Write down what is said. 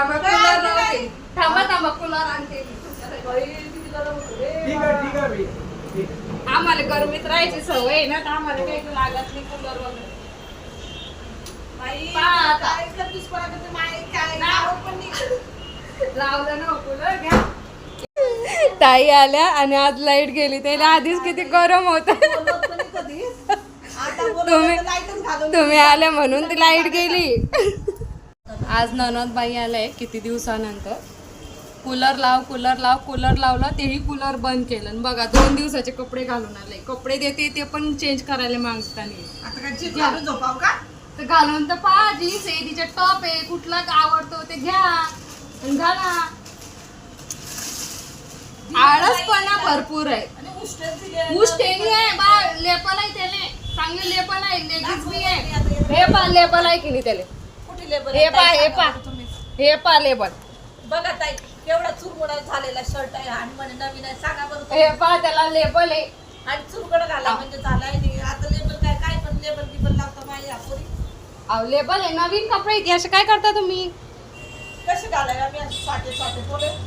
थांबा कूलर लावते. थांबा कूलर आणते. ठीक आहे बाई. आम्हाला गरमीत राहायची सवय आहे ना, तर आम्हाला काही लागत नाही कूलर वगैरे. लावलं ना कूलर घ्या. ताई आल्या आणि आज लाईट गेली. त्याला आधीच किती गरम होत. तुम्ही आल्या म्हणून ती लाईट गेली. आज ननदबाई आलाय किती दिवसानंतर. कूलर लावला तेही कूलर बंद केलं. आणि बघा 2 दिवसाचे कपडे घालून आले. कपडे देते ते पण चेंज करायला मागताना. तर घालून तर पहा, जीन्स आहे, तिच्या टॉप आहे, कुठला आवडतो ते घ्या आणि घाला. आळसपणा भरपूर आहे. उष्टेनी आहे बा, लेपल आहे त्याने, चांगले लेपल आहे, लेगीज बी आहे. हे पा लेपल आहे की नाही त्याले. हे पा लेबल बघा ताई, केवढा चुरमुडा झालेला शर्ट आहे आणि म्हणे नवीन आहे. सांगा बरं. हे पा त्याला लेबल आहे आणि चुरगड घाला म्हणजे झालाय नाही. आता लेबल काय पण लेबल लागतं माझी आपुरी. अहो लेबल आहे, नवीन कपडे. असे काय करता तुम्ही? कसे घालाय आम्ही साठे बोले.